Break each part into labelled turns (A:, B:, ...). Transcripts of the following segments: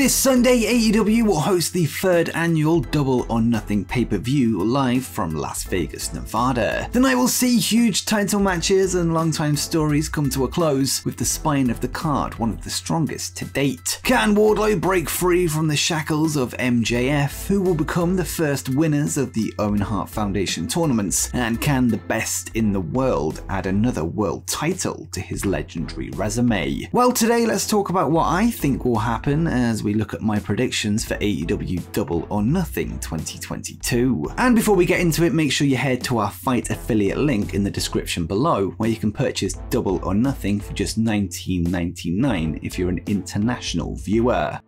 A: This Sunday, AEW will host the 3rd annual Double or Nothing pay-per-view live from Las Vegas, Nevada. The night will see huge title matches and long-time stories come to a close, with the spine of the card one of the strongest to date. Can Wardlow break free from the shackles of MJF, who will become the first winners of the Owen Hart Foundation tournaments, and can the best in the world add another world title to his legendary resume? Well, today let's talk about what I think will happen as we look at my predictions for AEW Double or Nothing 2022. And before we get into it, make sure you head to our Fight affiliate link in the description below, where you can purchase Double or Nothing for just $19.99 if you're an international viewer.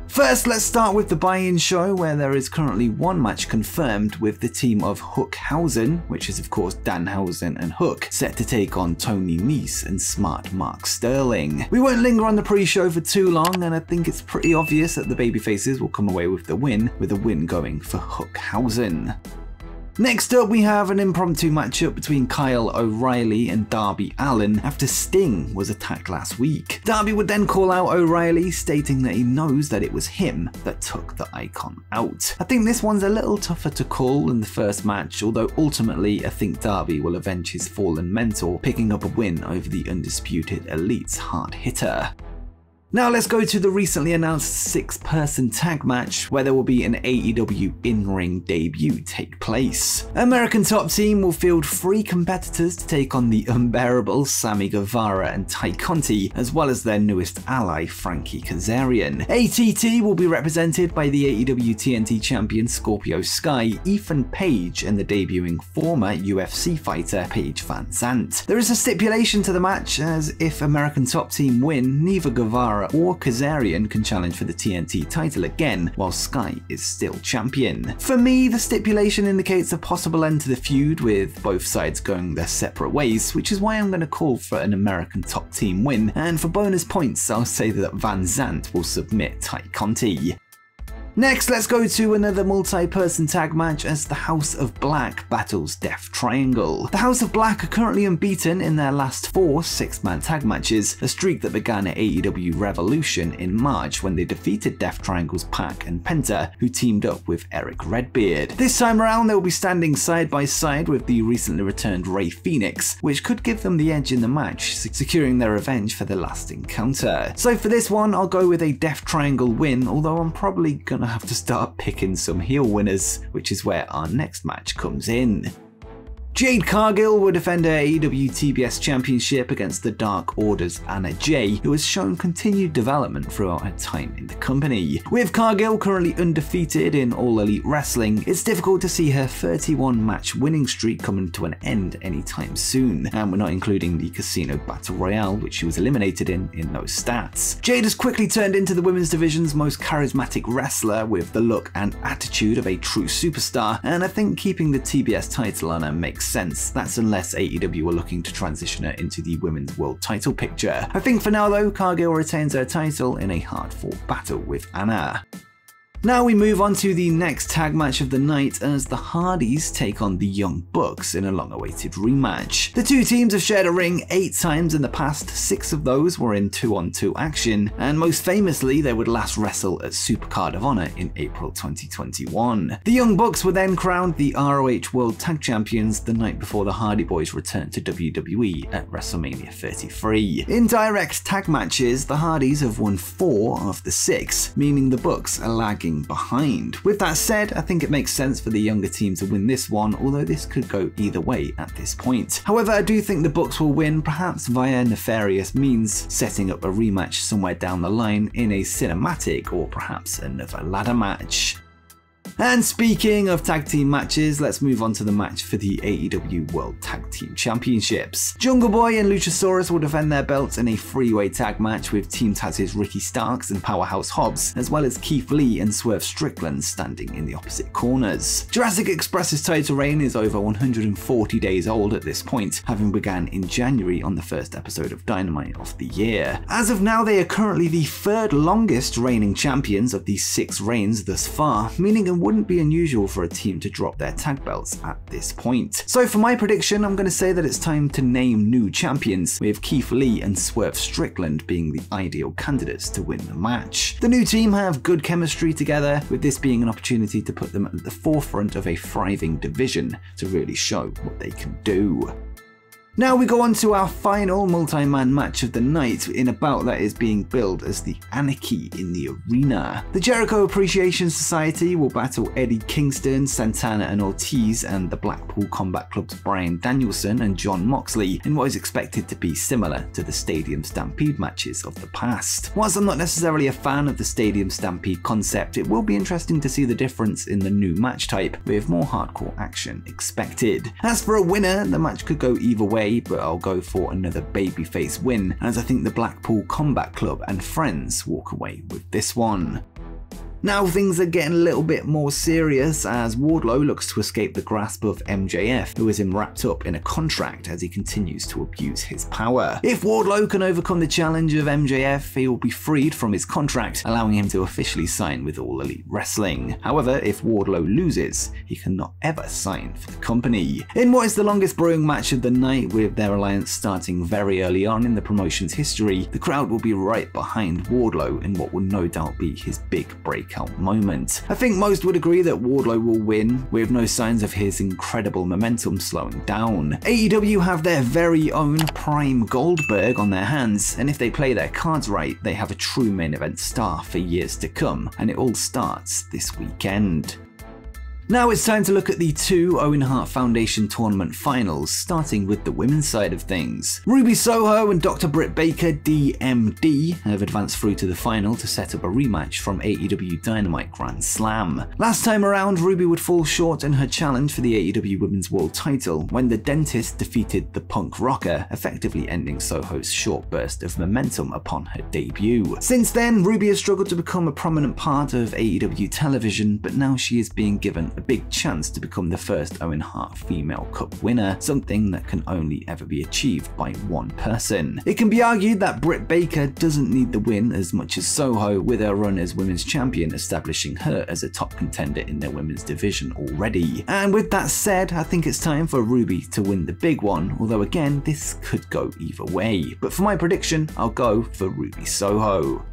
A: First, let's start with the buy-in show, where there is currently one match confirmed with the team of Hookhausen, which is of course Danhausen and Hook, set to take on Tony Nese and Smart Mark Sterling. We won't linger on the pre-show for too long, and I think it's pretty obvious that the babyfaces will come away with the win, with a win going for Hookhausen. Next up, we have an impromptu matchup between Kyle O'Reilly and Darby Allin after Sting was attacked last week. Darby would then call out O'Reilly, stating that he knows that it was him that took the Icon out. I think this one's a little tougher to call than the first match, although ultimately I think Darby will avenge his fallen mentor, picking up a win over the Undisputed Elite's hard hitter. Now let's go to the recently announced 6-person tag match, where there will be an AEW in-ring debut take place. American Top Team will field 3 competitors to take on the unbearable Sammy Guevara and Ty Conti, as well as their newest ally Frankie Kazarian. ATT will be represented by the AEW TNT champion Scorpio Sky, Ethan Page, and the debuting former UFC fighter Paige Van Zandt. There is a stipulation to the match, as if American Top Team win, neither Guevara or Kazarian can challenge for the TNT title again, while Sky is still champion. For me, the stipulation indicates a possible end to the feud, with both sides going their separate ways, which is why I'm going to call for an American Top Team win, and for bonus points I'll say that Van Zandt will submit Ty Conti. Next, let's go to another multi-person tag match as the House of Black battles Death Triangle. The House of Black are currently unbeaten in their last 4 6-man tag matches, a streak that began at AEW Revolution in March when they defeated Death Triangle's Pac and Penta, who teamed up with Eric Redbeard. This time around, they will be standing side by side with the recently returned Rey Fenix, which could give them the edge in the match, securing their revenge for the last encounter. So for this one, I'll go with a Death Triangle win, although I'm probably gonna have to start picking some heel winners, which is where our next match comes in. Jade Cargill will defend her AEW TBS Championship against the Dark Order's Anna Jay, who has shown continued development throughout her time in the company. With Cargill currently undefeated in All Elite Wrestling, it's difficult to see her 31-match winning streak coming to an end anytime soon, and we're not including the Casino Battle Royale, which she was eliminated in those stats. Jade has quickly turned into the women's division's most charismatic wrestler, with the look and attitude of a true superstar, and I think keeping the TBS title on her makes sense. That's unless AEW are looking to transition her into the women's world title picture. I think for now though, Cargill retains her title in a hard-fought battle with Anna. Now we move on to the next tag match of the night as the Hardys take on the Young Bucks in a long-awaited rematch. The two teams have shared a ring 8 times in the past, 6 of those were in 2-on-2 action, and most famously they would last wrestle at Supercard of Honor in April 2021. The Young Bucks were then crowned the ROH World Tag Champions the night before the Hardy Boys returned to WWE at WrestleMania 33. In direct tag matches, the Hardys have won 4 of the 6, meaning the Bucks are lagging behind. With that said, I think it makes sense for the younger team to win this one, although this could go either way at this point. However, I do think the Bucks will win, perhaps via nefarious means, setting up a rematch somewhere down the line in a cinematic or perhaps another ladder match. And speaking of tag team matches, let's move on to the match for the AEW World Tag Team Championships. Jungle Boy and Luchasaurus will defend their belts in a 3-way tag match with Team Taz's Ricky Starks and Powerhouse Hobbs, as well as Keith Lee and Swerve Strickland standing in the opposite corners. Jurassic Express's title reign is over 140 days old at this point, having begun in January on the first episode of Dynamite of the year. As of now, they are currently the 3rd longest reigning champions of the 6 reigns thus far, meaning a wouldn't be unusual for a team to drop their tag belts at this point. So for my prediction, I'm going to say that it's time to name new champions, with Keith Lee and Swerve Strickland being the ideal candidates to win the match. The new team have good chemistry together, with this being an opportunity to put them at the forefront of a thriving division to really show what they can do. Now we go on to our final multi-man match of the night in a bout that is being billed as the Anarchy in the Arena. The Jericho Appreciation Society will battle Eddie Kingston, Santana and Ortiz and the Blackpool Combat Club's Bryan Danielson and Jon Moxley in what is expected to be similar to the Stadium Stampede matches of the past. Whilst I'm not necessarily a fan of the Stadium Stampede concept, it will be interesting to see the difference in the new match type, with more hardcore action expected. As for a winner, the match could go either way, but I'll go for another babyface win, as I think the Blackpool Combat Club and friends walk away with this one. Now things are getting a little bit more serious as Wardlow looks to escape the grasp of MJF, who has him wrapped up in a contract as he continues to abuse his power. If Wardlow can overcome the challenge of MJF, he will be freed from his contract, allowing him to officially sign with All Elite Wrestling. However, if Wardlow loses, he cannot ever sign for the company. In what is the longest brewing match of the night, with their alliance starting very early on in the promotion's history, the crowd will be right behind Wardlow in what will no doubt be his big breakout moment. I think most would agree that Wardlow will win, with no signs of his incredible momentum slowing down. AEW have their very own Prime Goldberg on their hands, and if they play their cards right, they have a true main event star for years to come, and it all starts this weekend. Now it's time to look at the two Owen Hart Foundation tournament finals, starting with the women's side of things. Ruby Soho and Dr. Britt Baker, DMD, have advanced through to the final to set up a rematch from AEW Dynamite Grand Slam. Last time around, Ruby would fall short in her challenge for the AEW Women's World title when the Dentist defeated the Punk Rocker, effectively ending Soho's short burst of momentum upon her debut. Since then, Ruby has struggled to become a prominent part of AEW television, but now she is being given a big chance to become the first Owen Hart Female Cup winner, something that can only ever be achieved by one person. It can be argued that Britt Baker doesn't need the win as much as Soho, with her run as women's champion establishing her as a top contender in their women's division already. And with that said, I think it's time for Ruby to win the big one, although again, this could go either way. But for my prediction, I'll go for Ruby Soho.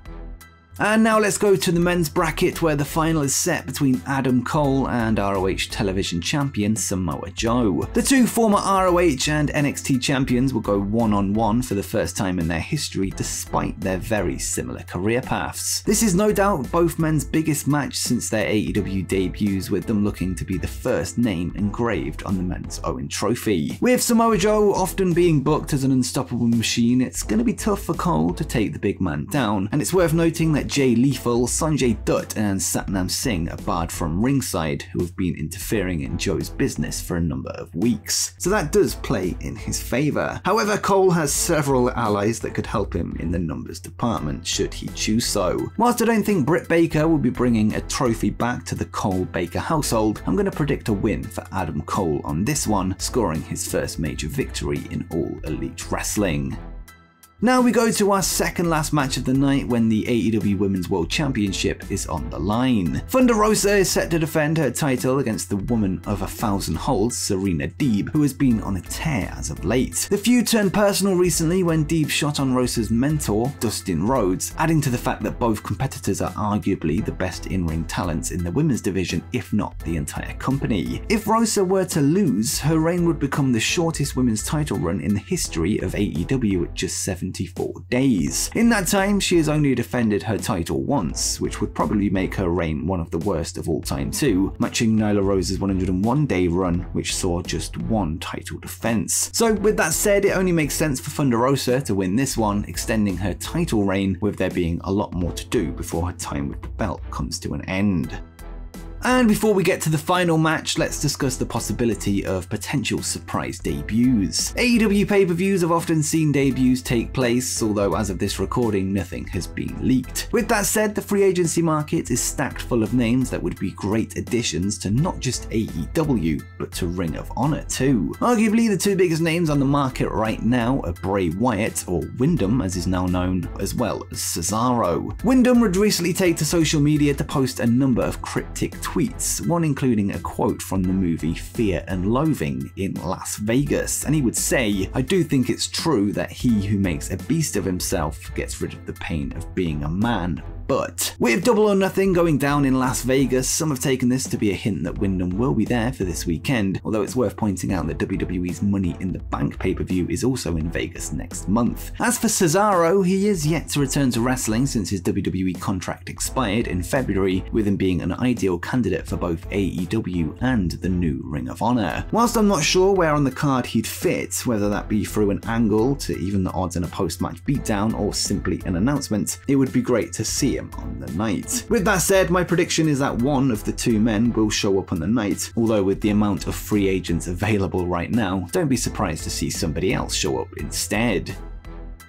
A: And now let's go to the men's bracket, where the final is set between Adam Cole and ROH television champion Samoa Joe. The two former ROH and NXT champions will go one-on-one for the first time in their history, despite their very similar career paths. This is no doubt both men's biggest match since their AEW debuts, with them looking to be the first name engraved on the men's Owen Trophy. With Samoa Joe often being booked as an unstoppable machine, it's going to be tough for Cole to take the big man down, and it's worth noting that Jay Lethal, Sanjay Dutt and Satnam Singh are barred from ringside, who have been interfering in Joe's business for a number of weeks. So that does play in his favour. However, Cole has several allies that could help him in the numbers department should he choose so. Whilst I don't think Britt Baker will be bringing a trophy back to the Cole-Baker household, I'm going to predict a win for Adam Cole on this one, scoring his first major victory in All Elite Wrestling. Now we go to our second last match of the night, when the AEW Women's World Championship is on the line. Thunder Rosa is set to defend her title against the woman of 1,000 holds, Serena Deeb, who has been on a tear as of late. The feud turned personal recently when Deeb shot on Rosa's mentor, Dustin Rhodes, adding to the fact that both competitors are arguably the best in-ring talents in the women's division, if not the entire company. If Rosa were to lose, her reign would become the shortest women's title run in the history of AEW at just 74 days. In that time, she has only defended her title once, which would probably make her reign one of the worst of all time too, matching Nyla Rose's 101-day run, which saw just one title defense. So with that said, it only makes sense for Thunder Rosa to win this one, extending her title reign, with there being a lot more to do before her time with the belt comes to an end. And before we get to the final match, let's discuss the possibility of potential surprise debuts. AEW pay-per-views have often seen debuts take place, although as of this recording, nothing has been leaked. With that said, the free agency market is stacked full of names that would be great additions to not just AEW, but to Ring of Honor too. Arguably, the two biggest names on the market right now are Bray Wyatt, or Wyndham as is now known, as well as Cesaro. Wyndham would recently take to social media to post a number of cryptic tweets tweets, one including a quote from the movie Fear and Loathing in Las Vegas, and he would say, "I do think it's true that he who makes a beast of himself gets rid of the pain of being a man. But with Double or Nothing going down in Las Vegas, some have taken this to be a hint that Wyndham will be there for this weekend, although it's worth pointing out that WWE's Money in the Bank pay-per-view is also in Vegas next month. As for Cesaro, he is yet to return to wrestling since his WWE contract expired in February, with him being an ideal candidate for both AEW and the new Ring of Honor. Whilst I'm not sure where on the card he'd fit, whether that be through an angle to even the odds in a post-match beatdown or simply an announcement, it would be great to see him on the night. With that said, my prediction is that one of the two men will show up on the night, although with the amount of free agents available right now, don't be surprised to see somebody else show up instead.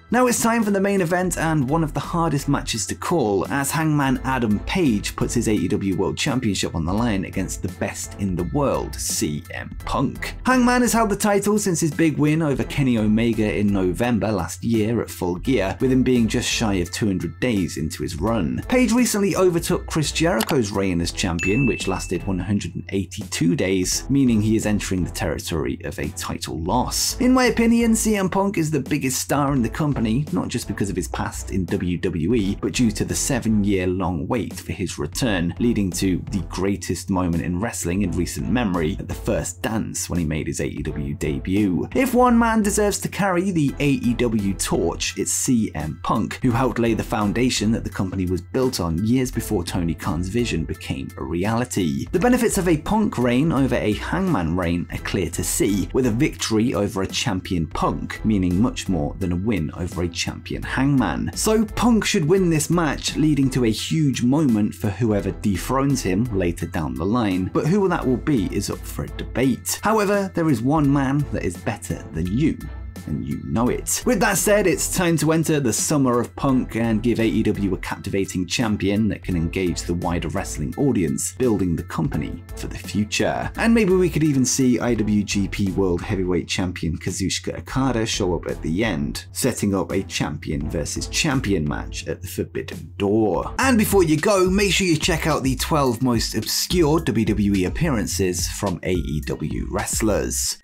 A: Now it's time for the main event and one of the hardest matches to call, as Hangman Adam Page puts his AEW World Championship on the line against the best in the world, CM Punk. Hangman has held the title since his big win over Kenny Omega in November last year at Full Gear, with him being just shy of 200 days into his run. Page recently overtook Chris Jericho's reign as champion, which lasted 182 days, meaning he is entering the territory of a title loss. In my opinion, CM Punk is the biggest star in the company, not just because of his past in WWE, but due to the 7-year-long wait for his return, leading to the greatest moment in wrestling in recent memory at the First Dance when he made his AEW debut. If one man deserves to carry the AEW torch, it's CM Punk, who helped lay the foundation that the company was built on years before Tony Khan's vision became a reality. The benefits of a Punk reign over a Hangman reign are clear to see, with a victory over a champion Punk meaning much more than a win over a champion Hangman. So Punk should win this match, leading to a huge moment for whoever dethrones him later down the line, but who that will be is up for a debate. However, there is one man that is better than you, and you know it. With that said, it's time to enter the summer of Punk and give AEW a captivating champion that can engage the wider wrestling audience, building the company for the future. And maybe we could even see IWGP World Heavyweight Champion Kazuchika Okada show up at the end, setting up a champion versus champion match at the Forbidden Door. And before you go, make sure you check out the 12 most obscure WWE appearances from AEW wrestlers.